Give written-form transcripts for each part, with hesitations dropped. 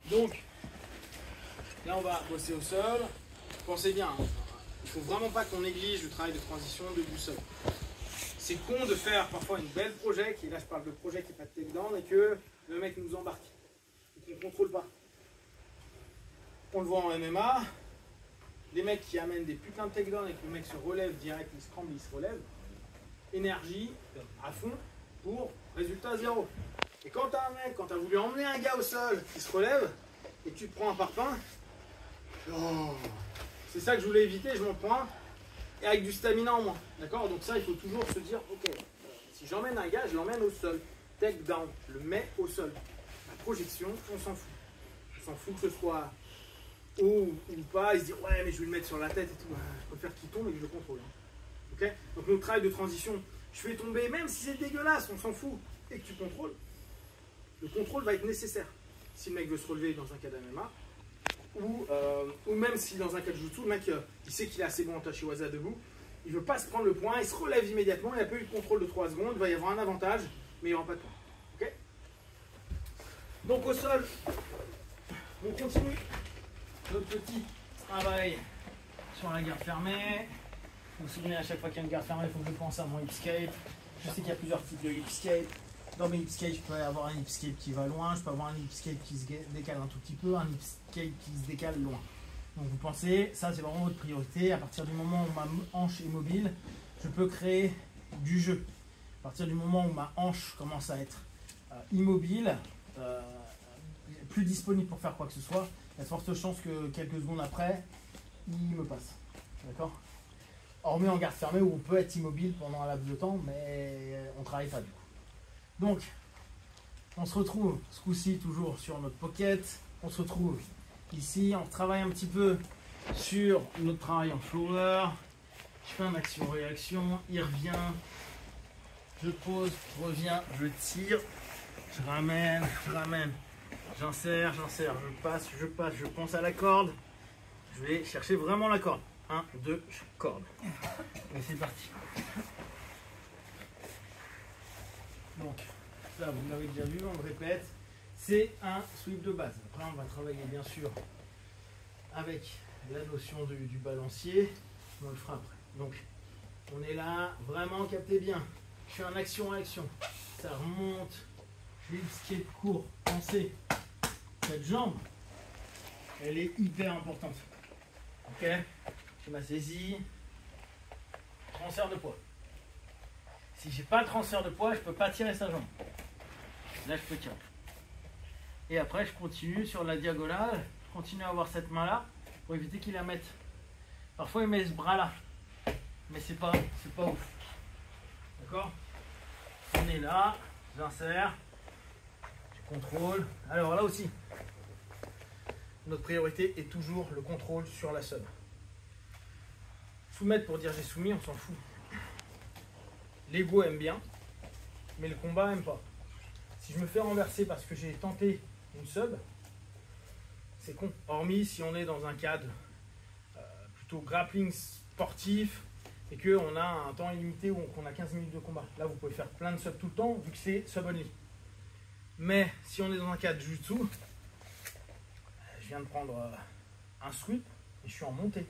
Donc, là on va bosser au sol. Pensez bien, hein, il ne faut vraiment pas qu'on néglige le travail de transition du sol. C'est con de faire parfois une belle project, et là je parle de projet qui n'est pas de takedown, et que le mec nous embarque, et qu'on ne contrôle pas. On le voit en MMA, les mecs qui amènent des putains de takedown et que le mec se relève direct, il se tremble, il se relève, énergie à fond pour résultat zéro. Et quand t'as un mec, quand t'as voulu emmener un gars au sol qui se relève, et que tu te prends un parpaing, oh, c'est ça que je voulais éviter, je m'en prends un, et avec du stamina en moins. D'accord? Donc ça, il faut toujours se dire, ok, si j'emmène un gars, je l'emmène au sol. Take down, le mets au sol. La projection, on s'en fout. On s'en fout que ce soit haut ou pas, il se dit, ouais, mais je vais le mettre sur la tête et tout. Je préfère qu'il tombe et que je le contrôle. Ok? Donc notre travail de transition, je fais tomber, même si c'est dégueulasse, on s'en fout, et que tu contrôles, le contrôle va être nécessaire. Si le mec veut se relever dans un cas d'MMA, ou même si dans un cas de jutsu, le mec il sait qu'il est assez bon en Tachiwaza debout, il ne veut pas se prendre le point, il se relève immédiatement, il n'y a pas eu de contrôle de 3 secondes, il va y avoir un avantage, mais il n'y aura pas de point. Okay? Donc au sol, on continue notre petit travail sur la garde fermée. Vous vous souvenez, à chaque fois qu'il y a une garde fermée, il faut que je pense à mon hip escape. Je sais qu'il y a plusieurs types de hip escape. Dans mes hip escape, je peux avoir un hip escape qui va loin, je peux avoir un hip escape qui se décale un tout petit peu, un hip escape qui se décale loin. Donc vous pensez, ça c'est vraiment votre priorité. À partir du moment où ma hanche est mobile, je peux créer du jeu. À partir du moment où ma hanche commence à être immobile, plus disponible pour faire quoi que ce soit, il y a de fortes chances que quelques secondes après, il me passe. D'accord? Hormis en garde fermée où on peut être immobile pendant un laps de temps, mais on ne travaille pas du coup. Donc, on se retrouve ce coup-ci toujours sur notre pocket. On se retrouve ici, on travaille un petit peu sur notre travail en flower. Je fais un action-réaction, il revient, je pose, je reviens, je tire, je ramène, j'insère, je passe, je pense à la corde. Je vais chercher vraiment la corde. 1, 2, corde. Et c'est parti. Donc, ça vous l'avez déjà vu, on le répète, c'est un sweep de base. Après, on va travailler bien sûr avec la notion du balancier. On le fera après. Donc, on est là, vraiment captez bien. Je fais un action-action. Ça remonte. Je fais ce qui est court. Pensez, cette jambe, elle est hyper importante. Ok? Je ma saisie. Transfert de poids. Si j'ai pas le transfert de poids, je peux pas tirer sa jambe. Là, je peux tirer. Et après, je continue sur la diagonale. Je continue à avoir cette main-là pour éviter qu'il la mette. Parfois, il met ce bras-là. Mais c'est pas ouf. D'accord? On est là. J'insère. Je contrôle. Alors là aussi, notre priorité est toujours le contrôle sur la sub. Soumettre pour dire j'ai soumis, on s'en fout. L'ego aime bien, mais le combat aime pas. Si je me fais renverser parce que j'ai tenté une sub, c'est con. Hormis si on est dans un cadre plutôt grappling sportif et qu'on a un temps illimité ou qu'on a 15 minutes de combat. Là, vous pouvez faire plein de subs tout le temps vu que c'est sub only. Mais si on est dans un cadre jutsu, je viens de prendre un sweep et je suis en montée.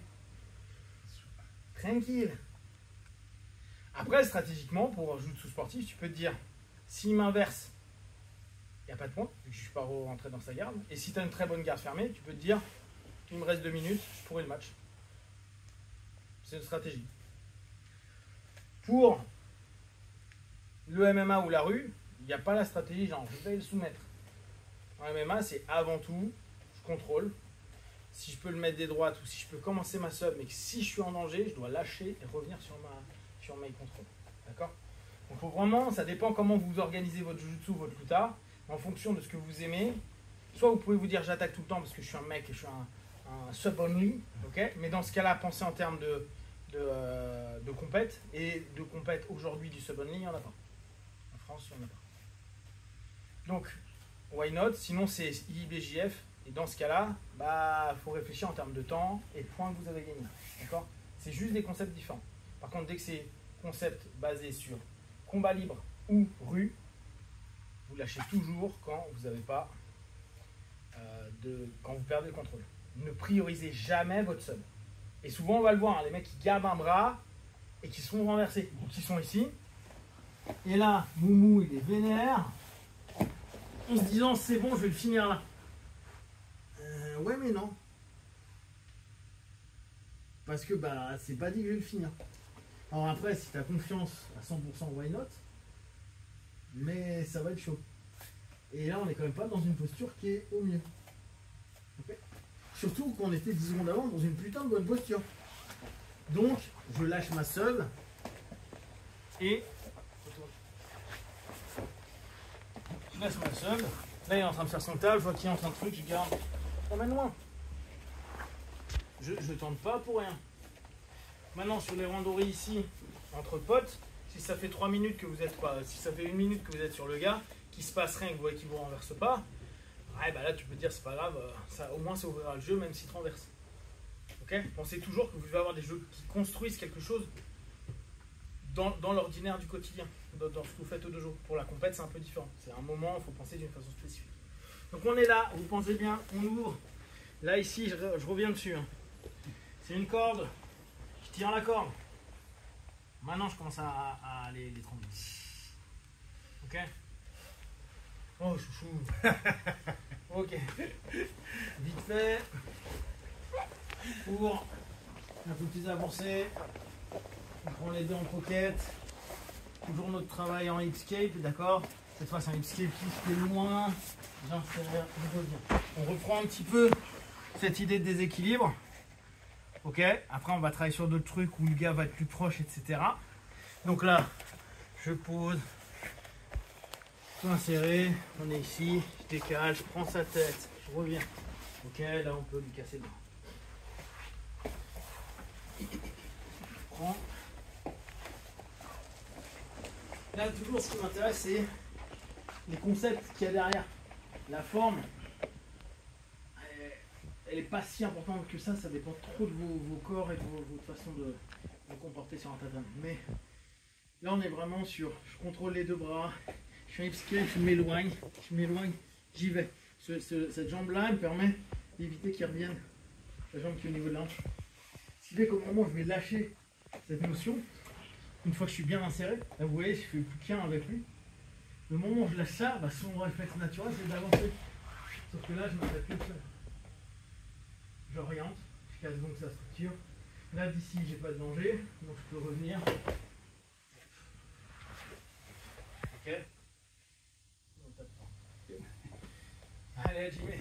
Tranquille. Après, stratégiquement, pour un jutsu sportif, tu peux te dire, s'il m'inverse, il n'y a pas de point, vu que je ne suis pas rentré dans sa garde. Et si tu as une très bonne garde fermée, tu peux te dire, il me reste 2 minutes, je pourrai le match. C'est une stratégie. Pour le MMA ou la rue, il n'y a pas la stratégie genre, je vais le soumettre. En MMA, c'est avant tout, je contrôle. Si je peux le mettre des droites ou si je peux commencer ma sub, mais que si je suis en danger, je dois lâcher et revenir sur my control. D'accord? Donc faut vraiment, ça dépend comment vous organisez votre jujutsu, votre luta, en fonction de ce que vous aimez. Soit vous pouvez vous dire j'attaque tout le temps parce que je suis un mec et je suis un sub only, ok? Mais dans ce cas-là, pensez en termes de compète. Et de compète aujourd'hui du sub only, il n'y en a pas. En France, il n'y en a pas. Donc, why not? Sinon, c'est IBJF. Et dans ce cas-là, bah, faut réfléchir en termes de temps et de points que vous avez gagnés. D'accord? C'est juste des concepts différents. Par contre, dès que c'est concept basé sur combat libre ou rue, vous lâchez toujours quand vous n'avez pas quand vous perdez le contrôle. Ne priorisez jamais votre sub. Et souvent, on va le voir, hein, les mecs qui gardent un bras et qui sont renversés, ou qui sont ici. Et là, Moumou, il est vénère, en se disant, c'est bon, je vais le finir là. Ouais, mais non. Parce que bah, c'est pas dit que je vais le finir. Alors après, si tu as confiance à 100%, why not? Mais ça va être chaud. Et là, on n'est quand même pas dans une posture qui est au mieux. Okay, surtout qu'on était 10 secondes avant dans une putain de bonne posture. Donc, je lâche ma sub. Et... je lâche ma sub. Là, il est en train de faire son table. Je vois qu'il est en train de truc. Je garde. Emmène-moi. Je tente pas pour rien. Maintenant, sur les randonnées ici, entre potes, si ça fait 3 minutes que vous êtes pas, si ça fait 1 minute que vous êtes sur le gars, qu'il se passe rien, que vous voyez qu'il vous renverse pas, ouais, bah là tu peux te dire c'est pas grave, ça, au moins ça ouvrira le jeu même s'il te renverse. Ok, pensez toujours que vous devez avoir des jeux qui construisent quelque chose dans l'ordinaire du quotidien, dans ce que vous faites au dojo. Pour la compète, c'est un peu différent. C'est un moment, il faut penser d'une façon spécifique. Donc on est là, vous pensez bien, on ouvre. Là ici, je reviens dessus. Hein. C'est une corde. Je tire la corde. Maintenant, je commence à les trembler. Ok. Oh, chouchou. Ok. Vite fait. Pour un peu plus avancé. On prend les deux en croquette. Toujours notre travail en hipscape, d'accord. Cette fois, c'est un hipscape qui fait loin. J'infère, je reviens. On reprend un petit peu cette idée de déséquilibre. Ok, après on va travailler sur d'autres trucs où le gars va être plus proche, etc. Donc là, je pose, tout inséré, on est ici, je décale, je prends sa tête, je reviens. Ok, là on peut lui casser le bras. Je prends. Là toujours ce qui m'intéresse c'est les concepts qu'il y a derrière. La forme. Elle n'est pas si importante que ça dépend trop de vos corps et de votre façon de vous comporter sur un tatami. Mais là, on est vraiment sur, je contrôle les deux bras, je fais un hipscape, je m'éloigne, j'y vais. Cette jambe-là, elle me permet d'éviter qu'il revienne la jambe qui est au niveau de la hanche. Ce qui fait qu'au moment où je vais lâcher cette notion, une fois que je suis bien inséré, là, vous voyez, je fais plus qu'un avec lui. Le moment où je lâche ça, bah, son réflexe naturel, c'est d'avancer. Sauf que là, je m'arrête plus seul. J'oriente, je casse donc sa structure. Là d'ici j'ai pas de danger, donc je peux revenir. Ok. Allez, Jimmy.